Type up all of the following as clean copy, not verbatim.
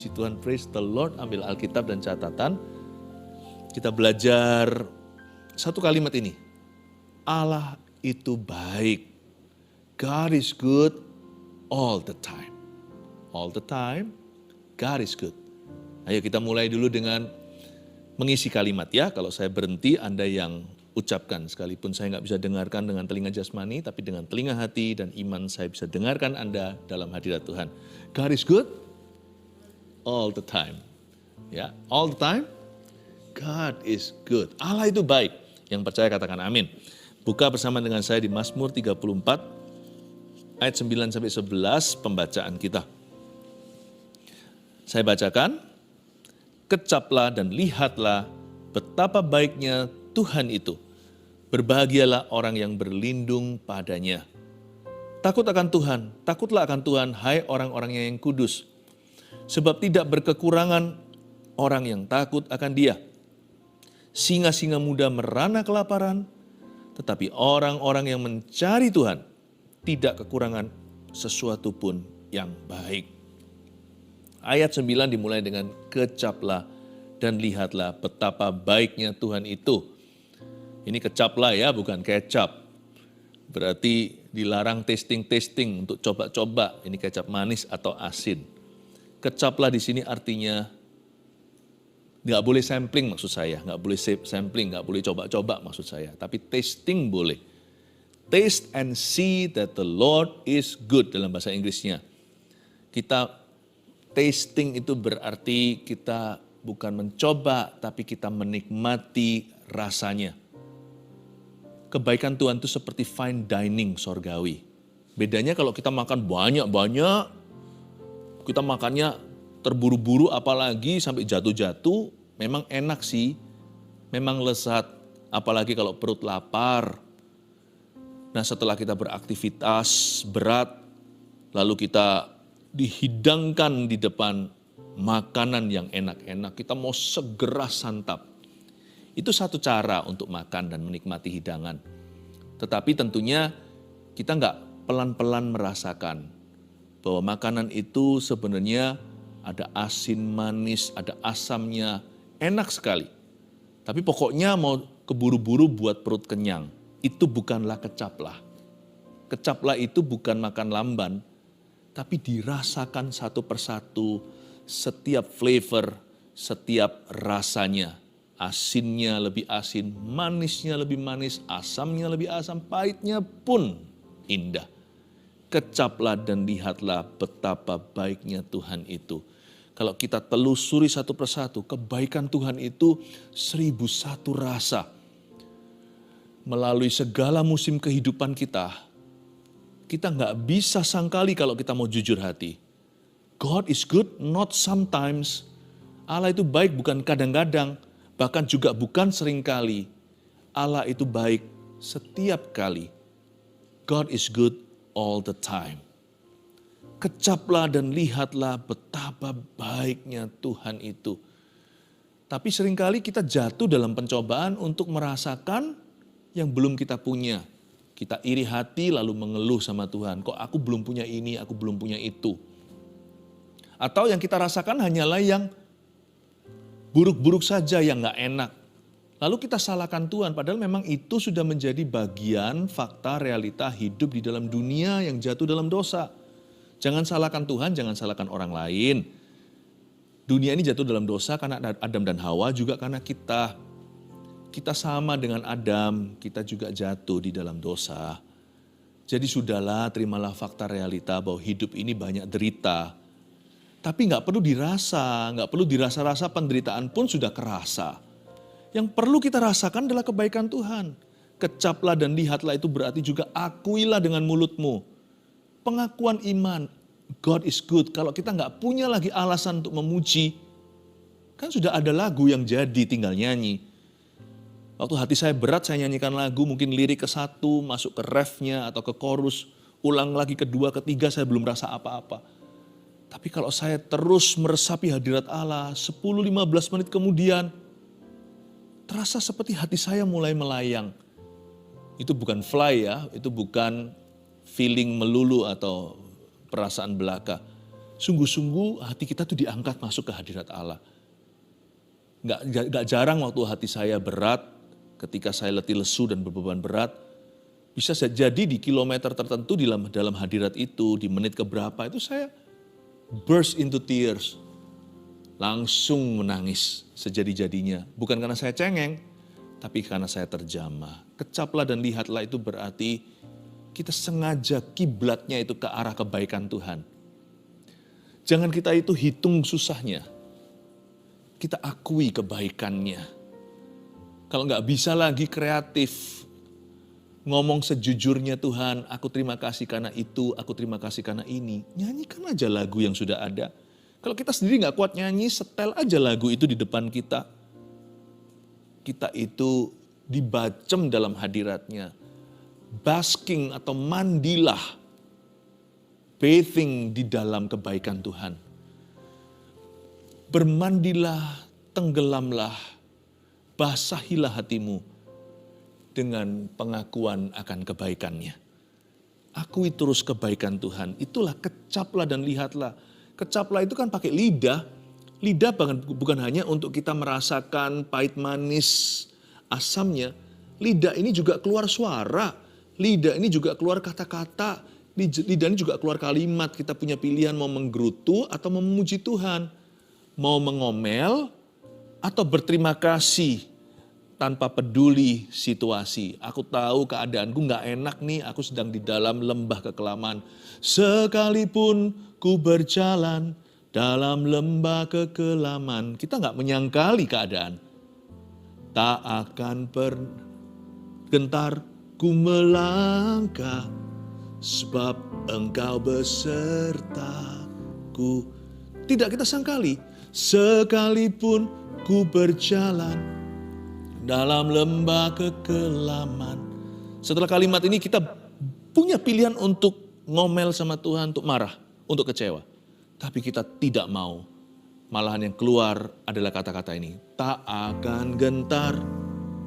Puji Tuhan, praise the Lord. Ambil Alkitab dan catatan. Kita belajar satu kalimat ini. Allah itu baik. God is good all the time. All the time, God is good. Ayo kita mulai dulu dengan mengisi kalimat ya. Kalau saya berhenti, Anda yang ucapkan. Sekalipun saya nggak bisa dengarkan dengan telinga jasmani, tapi dengan telinga hati dan iman saya bisa dengarkan Anda dalam hadirat Tuhan. God is good all the time. Ya, all the time, God is good. Allah itu baik. Yang percaya katakan amin. Buka bersama dengan saya di Mazmur 34 ayat 9 sampai 11 pembacaan kita. Saya bacakan. Kecaplah dan lihatlah betapa baiknya Tuhan itu. Berbahagialah orang yang berlindung padanya. Takut akan Tuhan, takutlah akan Tuhan, hai orang-orangnya yang kudus. Sebab tidak berkekurangan orang yang takut akan Dia. Singa-singa muda merana kelaparan, tetapi orang-orang yang mencari Tuhan tidak kekurangan sesuatu pun yang baik. Ayat 9 dimulai dengan kecaplah dan lihatlah betapa baiknya Tuhan itu. Ini kecaplah ya, bukan kecap. Berarti dilarang testing-testing untuk coba-coba ini kecap manis atau asin. Kecaplah di sini artinya nggak boleh sampling maksud saya, nggak boleh sampling, nggak boleh coba-coba maksud saya, tapi tasting boleh. Taste and see that the Lord is good dalam bahasa Inggrisnya. Kita tasting itu berarti kita bukan mencoba, tapi kita menikmati rasanya. Kebaikan Tuhan itu seperti fine dining sorgawi. Bedanya kalau kita makan banyak-banyak, kita makannya terburu-buru apalagi sampai jatuh-jatuh, memang enak sih, memang lezat, apalagi kalau perut lapar. Nah setelah kita beraktivitas berat, lalu kita dihidangkan di depan makanan yang enak-enak, kita mau segera santap. Itu satu cara untuk makan dan menikmati hidangan. Tetapi tentunya kita nggak pelan-pelan merasakan bahwa makanan itu sebenarnya ada asin, manis, ada asamnya, enak sekali. Tapi pokoknya mau keburu-buru buat perut kenyang. Itu bukanlah kecaplah. Kecaplah itu bukan makan lamban, tapi dirasakan satu persatu, setiap flavor, setiap rasanya. Asinnya lebih asin, manisnya lebih manis, asamnya lebih asam, pahitnya pun indah. Kecaplah dan lihatlah betapa baiknya Tuhan itu. Kalau kita telusuri satu persatu, kebaikan Tuhan itu 1001 rasa. Melalui segala musim kehidupan kita nggak bisa sangkali kalau kita mau jujur hati. God is good, not sometimes. Allah itu baik bukan kadang-kadang, bahkan juga bukan seringkali. Allah itu baik setiap kali. God is good all the time. Kecaplah dan lihatlah betapa baiknya Tuhan itu. Tapi seringkali kita jatuh dalam pencobaan untuk merasakan yang belum kita punya. Kita iri hati lalu mengeluh sama Tuhan. Kok aku belum punya ini, aku belum punya itu. Atau yang kita rasakan hanyalah yang buruk-buruk saja, yang gak enak. Lalu kita salahkan Tuhan, padahal memang itu sudah menjadi bagian fakta realita hidup di dalam dunia yang jatuh dalam dosa. Jangan salahkan Tuhan, jangan salahkan orang lain. Dunia ini jatuh dalam dosa karena Adam dan Hawa, juga karena kita. Kita sama dengan Adam, kita juga jatuh di dalam dosa. Jadi sudahlah, terimalah fakta realita bahwa hidup ini banyak derita. Tapi gak perlu dirasa, gak perlu dirasa-rasa, penderitaan pun sudah kerasa. Yang perlu kita rasakan adalah kebaikan Tuhan. Kecaplah dan lihatlah itu berarti juga akuilah dengan mulutmu. Pengakuan iman, God is good. Kalau kita nggak punya lagi alasan untuk memuji, kan sudah ada lagu yang jadi tinggal nyanyi. Waktu hati saya berat saya nyanyikan lagu, mungkin lirik ke satu, masuk ke refnya atau ke chorus, ulang lagi kedua, ketiga saya belum rasa apa-apa. Tapi kalau saya terus meresapi hadirat Allah, 10-15 menit kemudian, terasa seperti hati saya mulai melayang. Itu bukan fly ya, itu bukan feeling melulu atau perasaan belaka. Sungguh-sungguh hati kita tuh diangkat masuk ke hadirat Allah. Nggak jarang waktu hati saya berat, ketika saya letih lesu dan berbeban berat, bisa jadi di kilometer tertentu dalam hadirat itu, di menit keberapa itu saya burst into tears. Langsung menangis sejadi-jadinya. Bukan karena saya cengeng, tapi karena saya terjamah. Kecaplah dan lihatlah itu berarti kita sengaja kiblatnya itu ke arah kebaikan Tuhan. Jangan kita itu hitung susahnya. Kita akui kebaikannya. Kalau nggak bisa lagi kreatif, ngomong sejujurnya Tuhan, aku terima kasih karena itu, aku terima kasih karena ini. Nyanyikan aja lagu yang sudah ada. Kalau kita sendiri nggak kuat nyanyi, setel aja lagu itu di depan kita. Kita itu dibacem dalam hadiratnya. Basking atau mandilah. Bathing di dalam kebaikan Tuhan. Bermandilah, tenggelamlah, basahilah hatimu dengan pengakuan akan kebaikannya. Akui terus kebaikan Tuhan. Itulah kecaplah dan lihatlah. Kecaplah itu kan pakai lidah. Lidah bukan hanya untuk kita merasakan pahit manis asamnya. Lidah ini juga keluar suara. Lidah ini juga keluar kata-kata. Lidah ini juga keluar kalimat. Kita punya pilihan mau menggerutu atau memuji Tuhan. Mau mengomel atau berterima kasih tanpa peduli situasi. Aku tahu keadaanku gak enak nih, aku sedang di dalam lembah kekelaman. Sekalipun ku berjalan dalam lembah kekelaman. Kita gak menyangkali keadaan. Tak akan gentar ku melangkah, sebab engkau besertaku. Tidak kita sangkali, sekalipun ku berjalan dalam lembah kekelaman. Setelah kalimat ini kita punya pilihan untuk ngomel sama Tuhan, untuk marah, untuk kecewa. Tapi kita tidak mau. Malahan yang keluar adalah kata-kata ini. Tak akan gentar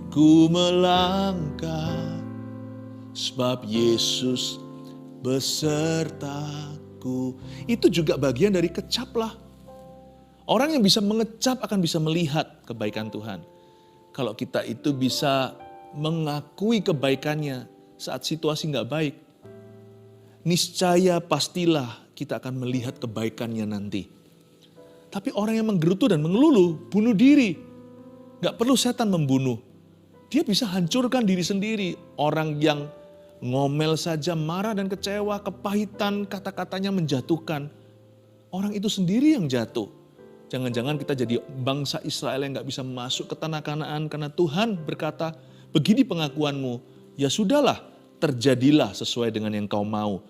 ku melangkah, sebab Yesus besertaku. Itu juga bagian dari kecaplah. Orang yang bisa mengecap akan bisa melihat kebaikan Tuhan. Kalau kita itu bisa mengakui kebaikannya saat situasi nggak baik, niscaya pastilah kita akan melihat kebaikannya nanti. Tapi orang yang menggerutu dan mengeluluh, bunuh diri. Nggak perlu setan membunuh. Dia bisa hancurkan diri sendiri. Orang yang ngomel saja, marah dan kecewa, kepahitan, kata-katanya menjatuhkan. Orang itu sendiri yang jatuh. Jangan-jangan kita jadi bangsa Israel yang gak bisa masuk ke tanah Kanaan karena Tuhan berkata, begini pengakuanmu, ya sudahlah, terjadilah sesuai dengan yang kau mau.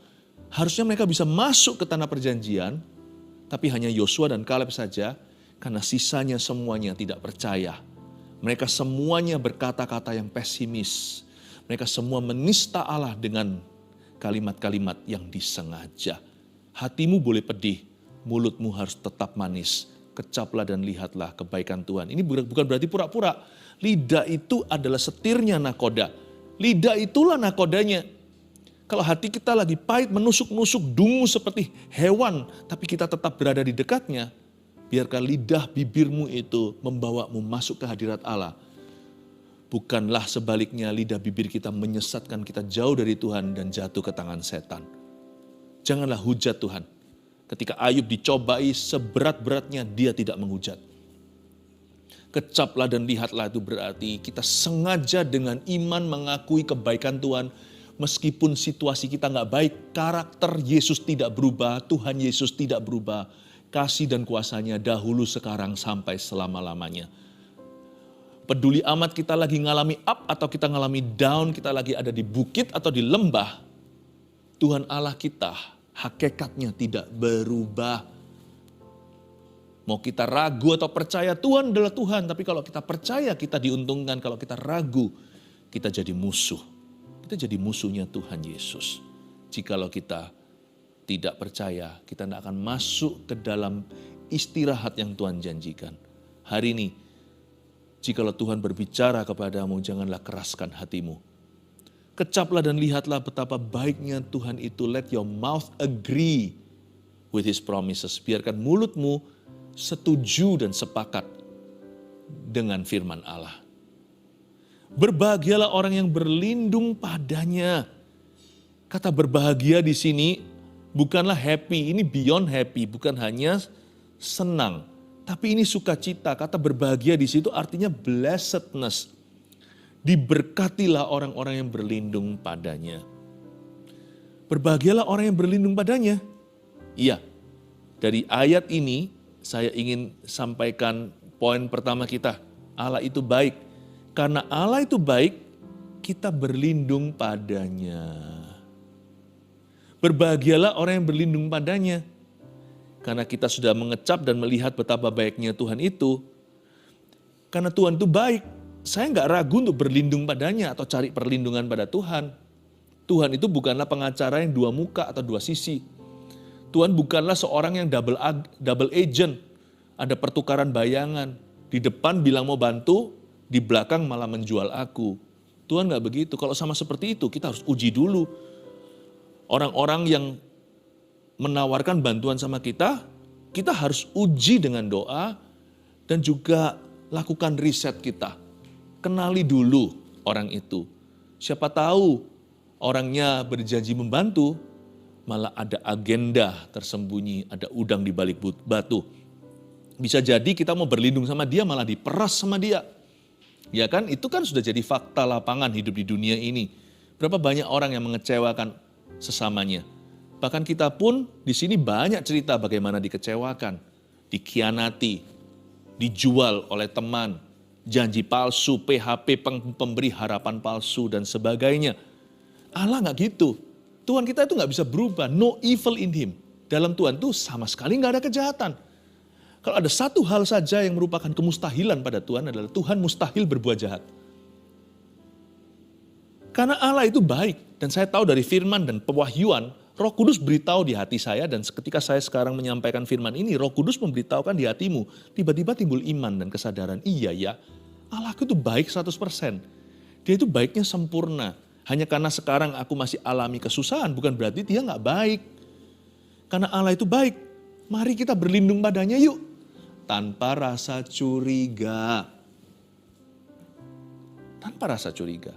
Harusnya mereka bisa masuk ke tanah perjanjian, tapi hanya Yosua dan Kaleb saja, karena sisanya semuanya tidak percaya. Mereka semuanya berkata-kata yang pesimis. Mereka semua menista Allah dengan kalimat-kalimat yang disengaja. Hatimu boleh pedih, mulutmu harus tetap manis. Kecaplah dan lihatlah kebaikan Tuhan. Ini bukan berarti pura-pura. Lidah itu adalah setirnya nakoda. Lidah itulah nakodanya. Kalau hati kita lagi pahit, menusuk-nusuk, dungu seperti hewan, tapi kita tetap berada di dekatnya, biarkan lidah bibirmu itu membawamu masuk ke hadirat Allah. Bukanlah sebaliknya lidah bibir kita menyesatkan kita jauh dari Tuhan dan jatuh ke tangan setan. Janganlah hujat Tuhan. Ketika Ayub dicobai seberat-beratnya dia tidak menghujat. Kecaplah dan lihatlah itu berarti kita sengaja dengan iman mengakui kebaikan Tuhan. Meskipun situasi kita gak baik, karakter Yesus tidak berubah, Tuhan Yesus tidak berubah. Kasih dan kuasanya dahulu, sekarang, sampai selama-lamanya. Peduli amat kita lagi ngalami up atau kita ngalami down, kita lagi ada di bukit atau di lembah. Tuhan Allah kita hakikatnya tidak berubah. Mau kita ragu atau percaya, Tuhan adalah Tuhan. Tapi kalau kita percaya kita diuntungkan, kalau kita ragu kita jadi musuh. Kita jadi musuhnya Tuhan Yesus. Jikalau kita tidak percaya, kita tidak akan masuk ke dalam istirahat yang Tuhan janjikan. Hari ini, jikalau Tuhan berbicara kepadamu, janganlah keraskan hatimu. Kecaplah dan lihatlah betapa baiknya Tuhan itu. Let your mouth agree with His promises. Biarkan mulutmu setuju dan sepakat dengan firman Allah. Berbahagialah orang yang berlindung padanya. Kata berbahagia di sini bukanlah happy, ini beyond happy, bukan hanya senang, tapi ini sukacita. Kata berbahagia di situ artinya blessedness. Diberkatilah orang-orang yang berlindung padanya. Berbahagialah orang yang berlindung padanya. Iya, dari ayat ini saya ingin sampaikan poin pertama kita. Allah itu baik. Karena Allah itu baik, kita berlindung padanya. Berbahagialah orang yang berlindung padanya. Karena kita sudah mengecap dan melihat betapa baiknya Tuhan itu. Karena Tuhan itu baik, saya nggak ragu untuk berlindung padanya atau cari perlindungan pada Tuhan. Tuhan itu bukanlah pengacara yang dua muka atau dua sisi. Tuhan bukanlah seorang yang double agent. Ada pertukaran bayangan. Di depan bilang mau bantu, di belakang malah menjual aku. Tuhan nggak begitu. Kalau sama seperti itu, kita harus uji dulu. Orang-orang yang menawarkan bantuan sama kita harus uji dengan doa dan juga lakukan riset kita. Kenali dulu orang itu. Siapa tahu orangnya berjanji membantu, malah ada agenda tersembunyi, ada udang di balik batu. Bisa jadi kita mau berlindung sama dia, malah diperas sama dia. Ya kan, itu kan sudah jadi fakta lapangan hidup di dunia ini. Berapa banyak orang yang mengecewakan sesamanya. Bahkan kita pun di sini banyak cerita bagaimana dikecewakan, dikhianati, dijual oleh teman, janji palsu, PHP, pemberi harapan palsu, dan sebagainya. Allah nggak gitu. Tuhan kita itu nggak bisa berubah. No evil in Him. Dalam Tuhan itu sama sekali nggak ada kejahatan. Kalau ada satu hal saja yang merupakan kemustahilan pada Tuhan adalah Tuhan mustahil berbuat jahat. Karena Allah itu baik. Dan saya tahu dari firman dan pewahyuan, Roh Kudus beritahu di hati saya, dan ketika saya sekarang menyampaikan firman ini, Roh Kudus memberitahukan di hatimu, tiba-tiba timbul iman dan kesadaran, iya ya, Allahku itu baik 100%. Dia itu baiknya sempurna. Hanya karena sekarang aku masih alami kesusahan, bukan berarti dia nggak baik. Karena Allah itu baik, mari kita berlindung padanya yuk. Tanpa rasa curiga. Tanpa rasa curiga.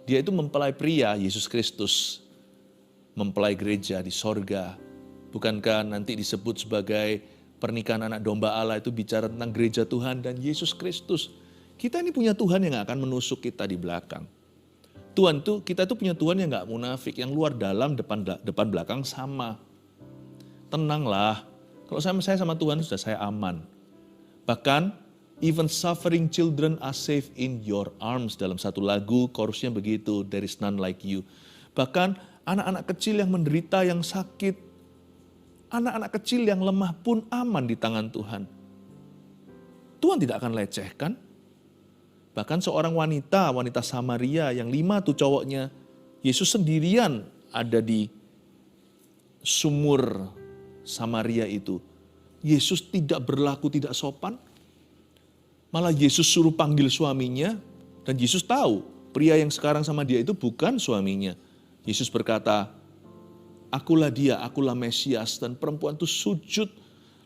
Dia itu mempelai pria, Yesus Kristus. Mempelai gereja di sorga. Bukankah nanti disebut sebagai pernikahan anak domba Allah itu bicara tentang gereja Tuhan dan Yesus Kristus. Kita ini punya Tuhan yang akan menusuk kita di belakang. Kita tuh punya Tuhan yang gak munafik, yang luar dalam, depan belakang sama. Tenanglah, kalau saya sama Tuhan sudah saya aman. Bahkan, even suffering children are safe in your arms. Dalam satu lagu, chorusnya begitu, there is none like you. Bahkan, anak-anak kecil yang menderita, yang sakit, anak-anak kecil yang lemah pun aman di tangan Tuhan. Tuhan tidak akan lecehkan. Bahkan seorang wanita Samaria yang 5 tuh cowoknya, Yesus sendirian ada di sumur Samaria itu. Yesus tidak berlaku tidak sopan, malah Yesus suruh panggil suaminya, dan Yesus tahu pria yang sekarang sama dia itu bukan suaminya. Yesus berkata, akulah dia, akulah Mesias, dan perempuan itu sujud.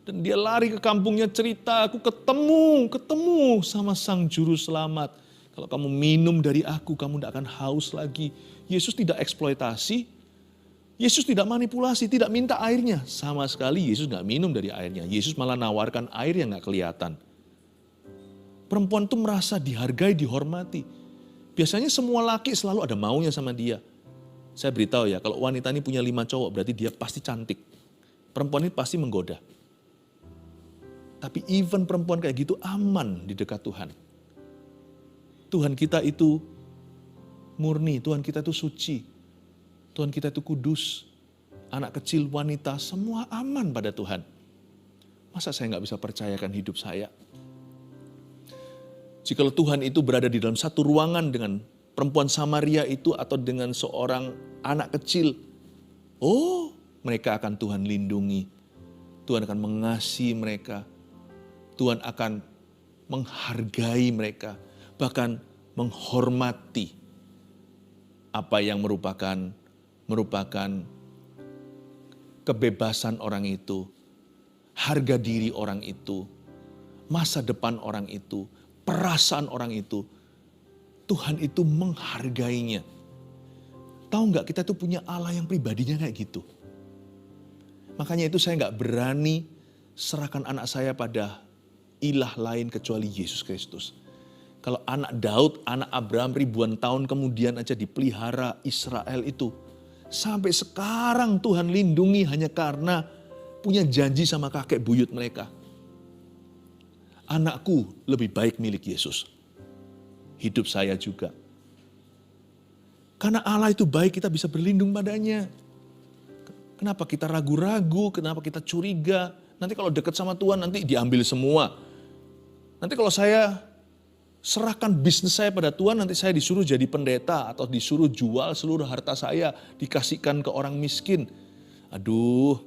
Dan dia lari ke kampungnya cerita, aku ketemu sama sang juru selamat. Kalau kamu minum dari aku, kamu tidak akan haus lagi. Yesus tidak eksploitasi, Yesus tidak manipulasi, tidak minta airnya. Sama sekali Yesus nggak minum dari airnya. Yesus malah nawarkan air yang nggak kelihatan. Perempuan itu merasa dihargai, dihormati. Biasanya semua laki selalu ada maunya sama dia. Saya beritahu ya, kalau wanita ini punya 5 cowok, berarti dia pasti cantik. Perempuan ini pasti menggoda. Tapi even perempuan kayak gitu aman di dekat Tuhan. Tuhan kita itu murni, Tuhan kita itu suci. Tuhan kita itu kudus. Anak kecil, wanita, semua aman pada Tuhan. Masa saya nggak bisa percayakan hidup saya? Jikalau Tuhan itu berada di dalam satu ruangan dengan perempuan Samaria itu atau dengan seorang anak kecil, mereka akan Tuhan lindungi. Tuhan akan mengasihi mereka. Tuhan akan menghargai mereka, bahkan menghormati apa yang merupakan kebebasan orang itu, harga diri orang itu, masa depan orang itu, perasaan orang itu. Tuhan itu menghargainya. Tahu nggak, kita tuh punya Allah yang pribadinya kayak gitu. Makanya itu saya nggak berani serahkan anak saya pada ilah lain kecuali Yesus Kristus. Kalau anak Daud, anak Abraham ribuan tahun kemudian aja dipelihara Israel itu. Sampai sekarang Tuhan lindungi hanya karena punya janji sama kakek buyut mereka. Anakku lebih baik milik Yesus. Hidup saya juga. Karena Allah itu baik, kita bisa berlindung padanya. Kenapa kita ragu-ragu, kenapa kita curiga. Nanti kalau dekat sama Tuhan nanti diambil semua. Nanti kalau saya serahkan bisnis saya pada Tuhan, nanti saya disuruh jadi pendeta atau disuruh jual seluruh harta saya, dikasihkan ke orang miskin. Aduh,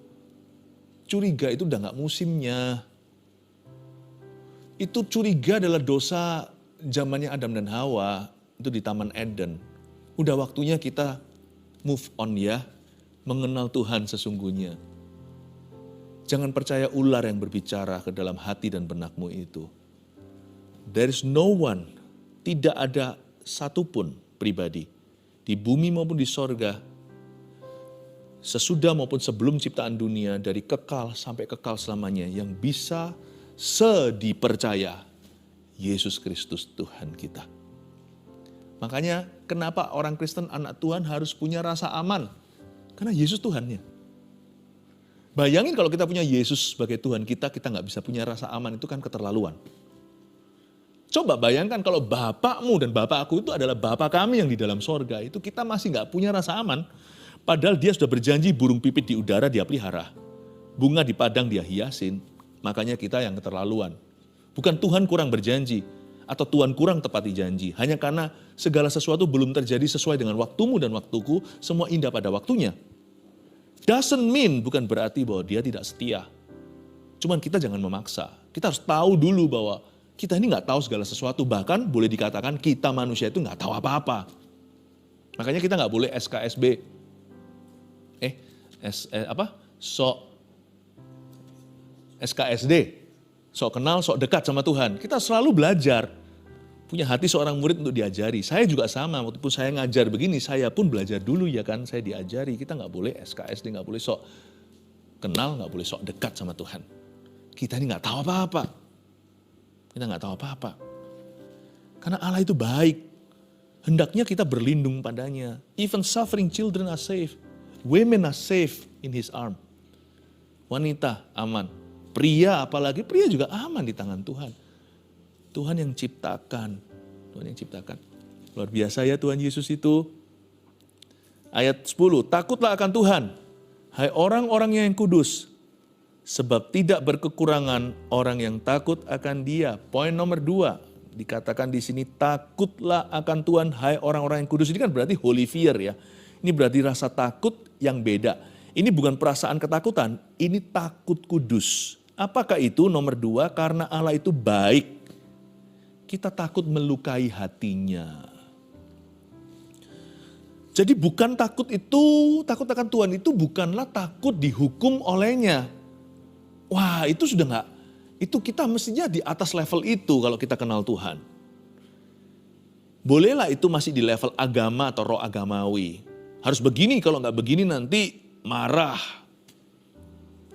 curiga itu udah gak musimnya. Itu curiga adalah dosa zamannya Adam dan Hawa, itu di Taman Eden. Udah waktunya kita move on ya, mengenal Tuhan sesungguhnya. Jangan percaya ular yang berbicara ke dalam hati dan benakmu itu. There is no one, tidak ada satupun pribadi di bumi maupun di sorga, sesudah maupun sebelum ciptaan dunia, dari kekal sampai kekal selamanya, yang bisa sedipercaya Yesus Kristus Tuhan kita. Makanya kenapa orang Kristen anak Tuhan harus punya rasa aman? Karena Yesus Tuhannya. Bayangin kalau kita punya Yesus sebagai Tuhan kita nggak bisa punya rasa aman, itu kan keterlaluan. Coba bayangkan kalau bapakmu dan bapakku itu adalah bapak kami yang di dalam sorga, itu kita masih nggak punya rasa aman. Padahal dia sudah berjanji burung pipit di udara dia pelihara. Bunga di padang dia hiasin, makanya kita yang keterlaluan. Bukan Tuhan kurang berjanji, atau Tuhan kurang tepati janji. Hanya karena segala sesuatu belum terjadi sesuai dengan waktumu dan waktuku, semua indah pada waktunya. Doesn't mean, bukan berarti bahwa dia tidak setia. Cuman kita jangan memaksa. Kita harus tahu dulu bahwa kita ini nggak tahu segala sesuatu. Bahkan boleh dikatakan kita manusia itu nggak tahu apa-apa. Makanya kita nggak boleh SKSB. SKSD. Sok kenal, sok dekat sama Tuhan. Kita selalu belajar. Punya hati seorang murid untuk diajari. Saya juga sama, waktu saya ngajar begini, saya pun belajar dulu ya kan. Saya diajari, kita nggak boleh SKSD, nggak boleh sok kenal, nggak boleh sok dekat sama Tuhan. Kita ini nggak tahu apa-apa. Kita nggak tahu apa-apa. Karena Allah itu baik. Hendaknya kita berlindung padanya. Even suffering children are safe. Women are safe in His arm. Wanita aman. Pria apalagi, pria juga aman di tangan Tuhan. Tuhan yang ciptakan. Tuhan yang ciptakan. Luar biasa ya Tuhan Yesus itu. Ayat 10. Takutlah akan Tuhan. Hai orang-orang yang kudus. Sebab tidak berkekurangan orang yang takut akan Dia. Poin nomor 2, dikatakan di sini takutlah akan Tuhan, hai orang-orang yang kudus. Ini kan berarti holy fear ya. Ini berarti rasa takut yang beda. Ini bukan perasaan ketakutan, ini takut kudus. Apakah itu? Nomor 2, karena Allah itu baik. Kita takut melukai hatinya. Jadi bukan takut akan Tuhan itu bukanlah takut dihukum olehnya. Wah, itu sudah enggak, itu kita mestinya di atas level itu kalau kita kenal Tuhan. Bolehlah itu masih di level agama atau roh agamawi. Harus begini, kalau enggak begini nanti marah.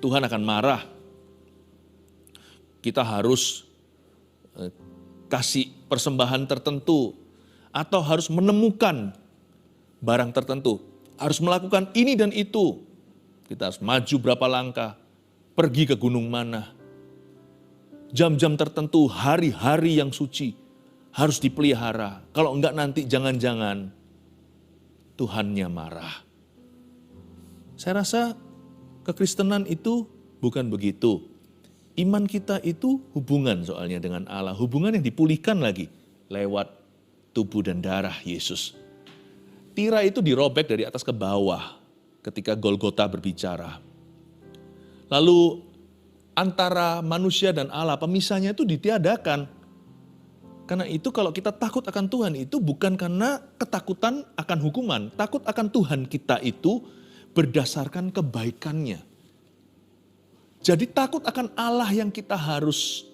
Tuhan akan marah. Kita harus kasih persembahan tertentu. Atau harus menemukan barang tertentu. Harus melakukan ini dan itu. Kita harus maju berapa langkah. Pergi ke gunung mana. Jam-jam tertentu, hari-hari yang suci. Harus dipelihara. Kalau enggak nanti jangan-jangan Tuhannya marah. Saya rasa kekristenan itu bukan begitu. Iman kita itu hubungan soalnya dengan Allah. Hubungan yang dipulihkan lagi lewat tubuh dan darah Yesus. Tirai itu dirobek dari atas ke bawah ketika Golgota berbicara. Lalu antara manusia dan Allah, pemisahnya itu ditiadakan. Karena itu kalau kita takut akan Tuhan itu bukan karena ketakutan akan hukuman. Takut akan Tuhan kita itu berdasarkan kebaikannya. Jadi takut akan Allah yang kita harus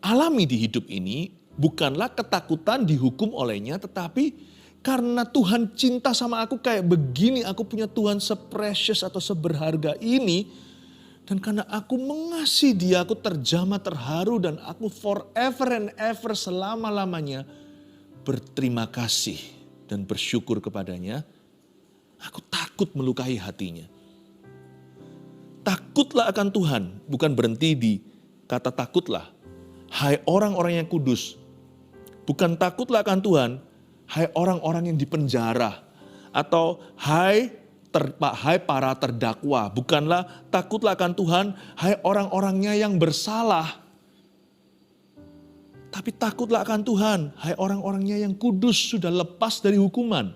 alami di hidup ini bukanlah ketakutan dihukum olehnya, tetapi karena Tuhan cinta sama aku kayak begini, aku punya Tuhan se-precious atau seberharga ini, dan karena aku mengasihi Dia, aku terjamah terharu dan aku forever and ever selama-lamanya berterima kasih dan bersyukur kepadanya. Aku takut melukai hatinya. Takutlah akan Tuhan, bukan berhenti di kata takutlah. Hai orang-orang yang kudus. Bukan takutlah akan Tuhan, hai orang-orang yang dipenjara. Atau hai para terdakwa. Bukanlah takutlah akan Tuhan, hai orang-orangnya yang bersalah. Tapi takutlah akan Tuhan, hai orang-orangnya yang kudus sudah lepas dari hukuman.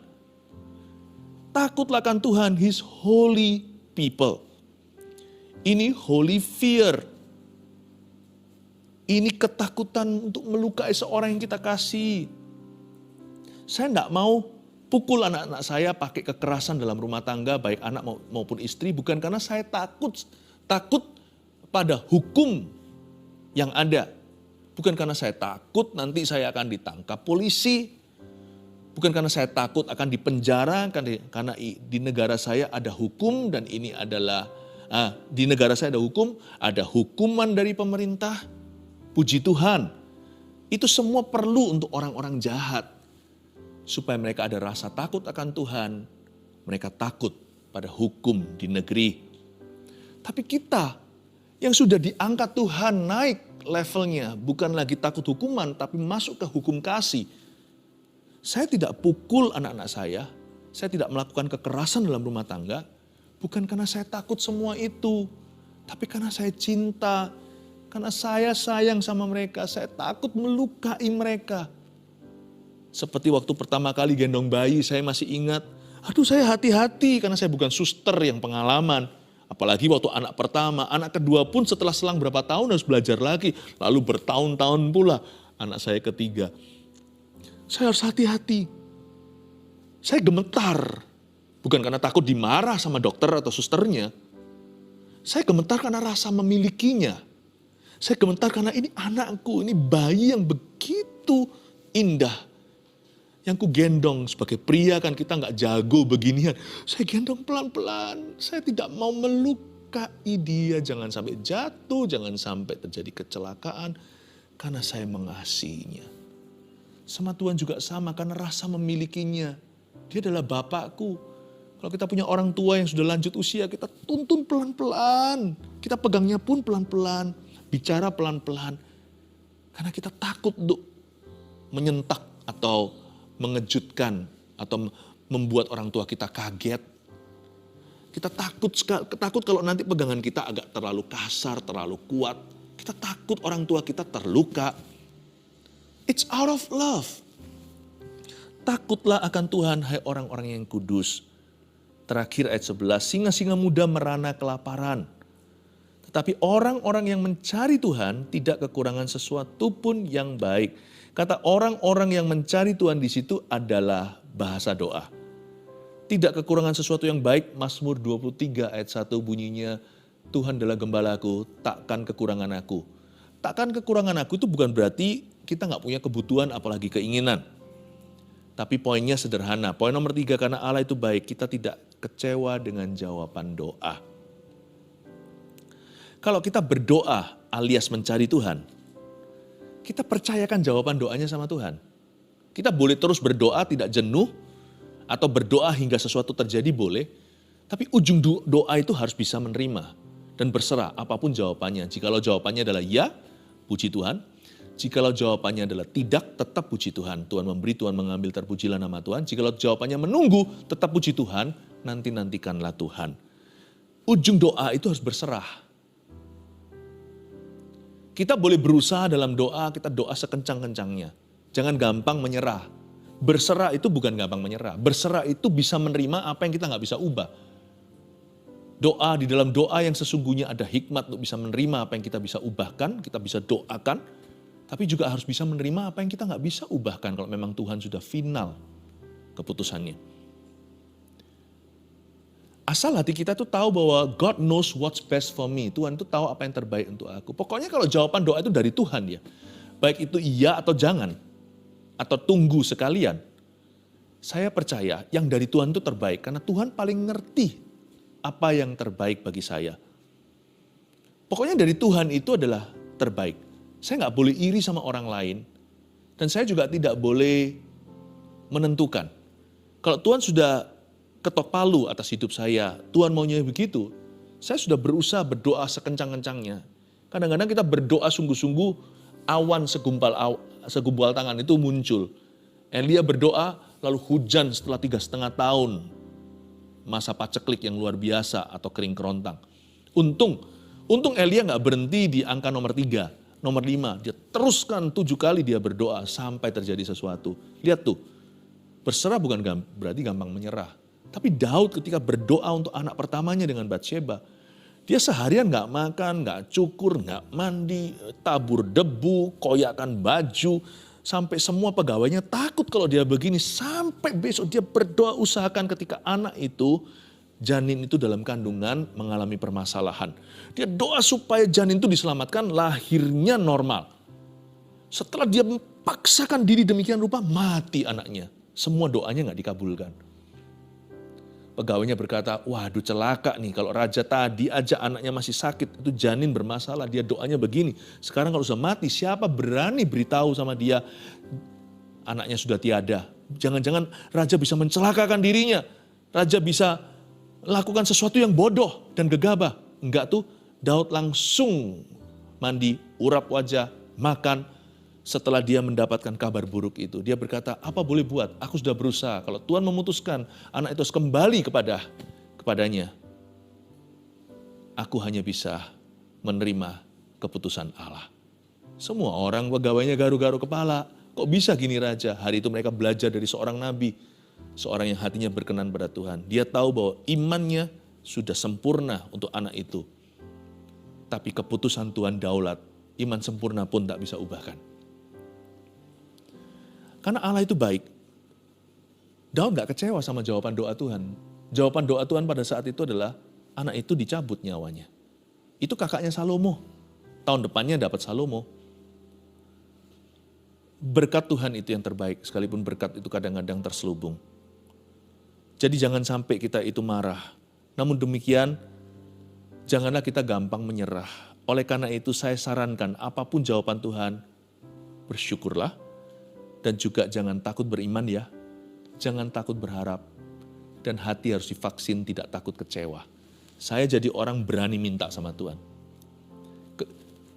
Takutlah akan Tuhan, His holy people. Ini holy fear. Ini ketakutan untuk melukai seorang yang kita kasih. Saya tidak mau pukul anak-anak saya pakai kekerasan dalam rumah tangga, baik anak maupun istri, bukan karena saya takut pada hukum yang ada. Bukan karena saya takut nanti saya akan ditangkap polisi. Bukan karena saya takut akan dipenjara, karena di negara saya ada hukum dan ini adalah di negara saya ada hukum, ada hukuman dari pemerintah. Puji Tuhan, itu semua perlu untuk orang-orang jahat. Supaya mereka ada rasa takut akan Tuhan, mereka takut pada hukum di negeri. Tapi kita yang sudah diangkat Tuhan naik levelnya, bukan lagi takut hukuman, tapi masuk ke hukum kasih. Saya tidak pukul anak-anak saya tidak melakukan kekerasan dalam rumah tangga, bukan karena saya takut semua itu, tapi karena saya cinta, karena saya sayang sama mereka, saya takut melukai mereka. Seperti waktu pertama kali gendong bayi, saya masih ingat, saya hati-hati karena saya bukan suster yang pengalaman. Apalagi waktu anak pertama, anak kedua pun setelah selang berapa tahun harus belajar lagi. Lalu bertahun-tahun pula anak saya ketiga. Saya harus hati-hati. Saya gemetar. Bukan karena takut dimarah sama dokter atau susternya. Saya gemetar karena rasa memilikinya. Saya gemetar karena ini anakku, ini bayi yang begitu indah. Yang ku gendong sebagai pria kan kita nggak jago beginian. Saya gendong pelan-pelan. Saya tidak mau melukai dia. Jangan sampai jatuh, jangan sampai terjadi kecelakaan. Karena saya mengasihinya. Sama Tuhan juga sama karena rasa memilikinya. Dia adalah Bapakku. Kalau kita punya orang tua yang sudah lanjut usia, kita tuntun pelan-pelan. Kita pegangnya pun pelan-pelan. Bicara pelan-pelan. Karena kita takut untuk menyentak atau mengejutkan atau membuat orang tua kita kaget. Kita takut kalau nanti pegangan kita agak terlalu kasar, terlalu kuat. Kita takut orang tua kita terluka. It's out of love. Takutlah akan Tuhan, hai orang-orang yang kudus. Terakhir ayat 11, singa-singa muda merana kelaparan. Tetapi orang-orang yang mencari Tuhan tidak kekurangan sesuatu pun yang baik. Kata orang-orang yang mencari Tuhan di situ adalah bahasa doa. Tidak kekurangan sesuatu yang baik, Mazmur 23 ayat 1 bunyinya, Tuhan adalah gembalaku, takkan kekurangan aku. Takkan kekurangan aku itu bukan berarti kita nggak punya kebutuhan apalagi keinginan. Tapi poinnya sederhana. Poin nomor 3, karena Allah itu baik, kita tidak kecewa dengan jawaban doa. Kalau kita berdoa alias mencari Tuhan, kita percayakan jawaban doanya sama Tuhan. Kita boleh terus berdoa tidak jenuh, atau berdoa hingga sesuatu terjadi boleh. Tapi ujung doa itu harus bisa menerima dan berserah apapun jawabannya. Jikalau jawabannya adalah ya, puji Tuhan. Jikalau jawabannya adalah tidak, tetap puji Tuhan. Tuhan memberi, Tuhan mengambil, terpujilah nama Tuhan. Jikalau jawabannya menunggu, tetap puji Tuhan, nantikanlah Tuhan. Ujung doa itu harus berserah. Kita boleh berusaha dalam doa, kita doa sekencang-kencangnya. Jangan gampang menyerah. Berserah itu bukan gampang menyerah. Berserah itu bisa menerima apa yang kita nggak bisa ubah. Doa, di dalam doa yang sesungguhnya ada hikmat untuk bisa menerima apa yang kita bisa ubahkan, kita bisa doakan. Tapi juga harus bisa menerima apa yang kita nggak bisa ubahkan kalau memang Tuhan sudah final keputusannya. Asal hati kita tuh tahu bahwa God knows what's best for me. Tuhan tuh tahu apa yang terbaik untuk aku. Pokoknya kalau jawaban doa itu dari Tuhan ya. Baik itu iya atau jangan. Atau tunggu sekalian. Saya percaya yang dari Tuhan itu terbaik. Karena Tuhan paling ngerti apa yang terbaik bagi saya. Pokoknya dari Tuhan itu adalah terbaik. Saya nggak boleh iri sama orang lain. Dan saya juga tidak boleh menentukan. Kalau Tuhan sudah ketok palu atas hidup saya, Tuhan maunya begitu. Saya sudah berusaha berdoa sekencang-kencangnya. Kadang-kadang kita berdoa sungguh-sungguh, awan segumpal tangan itu muncul. Elia berdoa, lalu hujan setelah 3,5 tahun. Masa paceklik yang luar biasa atau kering kerontang. Untung Elia nggak berhenti di angka nomor 3, nomor 5. Dia teruskan 7 kali dia berdoa sampai terjadi sesuatu. Lihat tuh, berserah bukan berarti gampang menyerah. Tapi Daud ketika berdoa untuk anak pertamanya dengan Batsheba, dia seharian gak makan, gak cukur, gak mandi, tabur debu, koyakan baju, sampai semua pegawainya takut kalau dia begini. Sampai besok dia berdoa usahakan ketika anak itu, janin itu dalam kandungan mengalami permasalahan. Dia doa supaya janin itu diselamatkan, lahirnya normal. Setelah dia paksakan diri demikian rupa, mati anaknya. Semua doanya gak dikabulkan. Pegawainya berkata, waduh celaka nih kalau raja tadi aja anaknya masih sakit, itu janin bermasalah, dia doanya begini. Sekarang kalau sudah mati, siapa berani beritahu sama dia anaknya sudah tiada. Jangan-jangan raja bisa mencelakakan dirinya. Raja bisa lakukan sesuatu yang bodoh dan gegabah. Enggak tuh, Daud langsung mandi, urap wajah, makan. Setelah dia mendapatkan kabar buruk itu, dia berkata, apa boleh buat? Aku sudah berusaha. Kalau Tuhan memutuskan anak itu harus kembali kepadanya, aku hanya bisa menerima keputusan Allah. Semua orang pegawainya garu-garu kepala. Kok bisa gini raja? Hari itu mereka belajar dari seorang nabi, seorang yang hatinya berkenan pada Tuhan. Dia tahu bahwa imannya sudah sempurna untuk anak itu. Tapi keputusan Tuhan daulat, iman sempurna pun tak bisa ubahkan. Karena Allah itu baik. Daud gak kecewa sama jawaban doa Tuhan. Jawaban doa Tuhan pada saat itu adalah anak itu dicabut nyawanya. Itu kakaknya Salomo. Tahun depannya dapat Salomo. Berkat Tuhan itu yang terbaik, sekalipun berkat itu kadang-kadang terselubung. Jadi jangan sampai kita itu marah. Namun demikian, janganlah kita gampang menyerah. Oleh karena itu saya sarankan apapun jawaban Tuhan, bersyukurlah. Dan juga jangan takut beriman ya. Jangan takut berharap. Dan hati harus divaksin, tidak takut kecewa. Saya jadi orang berani minta sama Tuhan.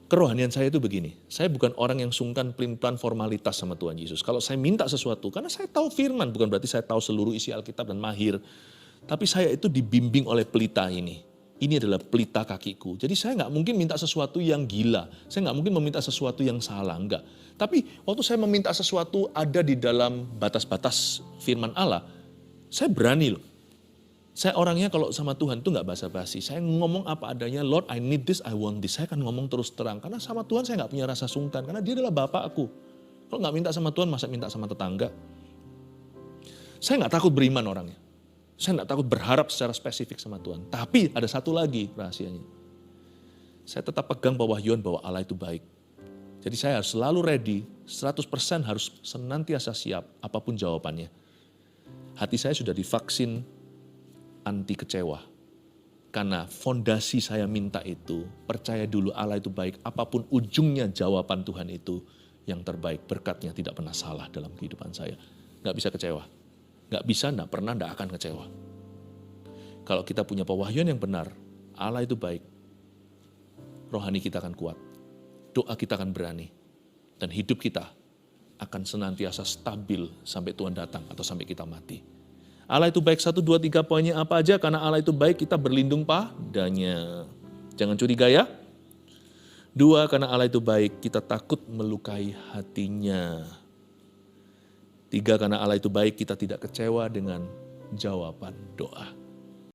Kerohanian saya itu begini. Saya bukan orang yang sungkan pelin-pelan formalitas sama Tuhan Yesus. Kalau saya minta sesuatu, karena saya tahu firman, bukan berarti saya tahu seluruh isi Alkitab dan mahir. Tapi saya itu dibimbing oleh pelita ini. Ini adalah pelita kakiku. Jadi saya nggak mungkin minta sesuatu yang gila. Saya nggak mungkin meminta sesuatu yang salah, enggak. Tapi waktu saya meminta sesuatu ada di dalam batas-batas firman Allah, saya berani loh. Saya orangnya kalau sama Tuhan tuh nggak basa-basi. Saya ngomong apa adanya, Lord I need this, I want this. Saya akan ngomong terus terang. Karena sama Tuhan saya nggak punya rasa sungkan. Karena dia adalah Bapak aku. Kalau nggak minta sama Tuhan, masa minta sama tetangga? Saya nggak takut beriman orangnya. Saya nggak takut berharap secara spesifik sama Tuhan. Tapi ada satu lagi rahasianya. Saya tetap pegang pewahyuan bahwa Allah itu baik. Jadi saya harus selalu ready, 100% harus senantiasa siap apapun jawabannya. Hati saya sudah divaksin anti kecewa. Karena fondasi saya minta itu, percaya dulu Allah itu baik. Apapun ujungnya jawaban Tuhan itu yang terbaik. Berkatnya tidak pernah salah dalam kehidupan saya. Gak bisa kecewa. Gak bisa, gak pernah, gak akan kecewa. Kalau kita punya pewahyuan yang benar, Allah itu baik. Rohani kita akan kuat. Doa kita akan berani. Dan hidup kita akan senantiasa stabil sampai Tuhan datang atau sampai kita mati. Allah itu baik, 1, 2, 3 poinnya apa aja? Karena Allah itu baik, kita berlindung padanya. Jangan curiga ya. 2, karena Allah itu baik, kita takut melukai hatinya. 3, karena Allah itu baik, kita tidak kecewa dengan jawaban doa.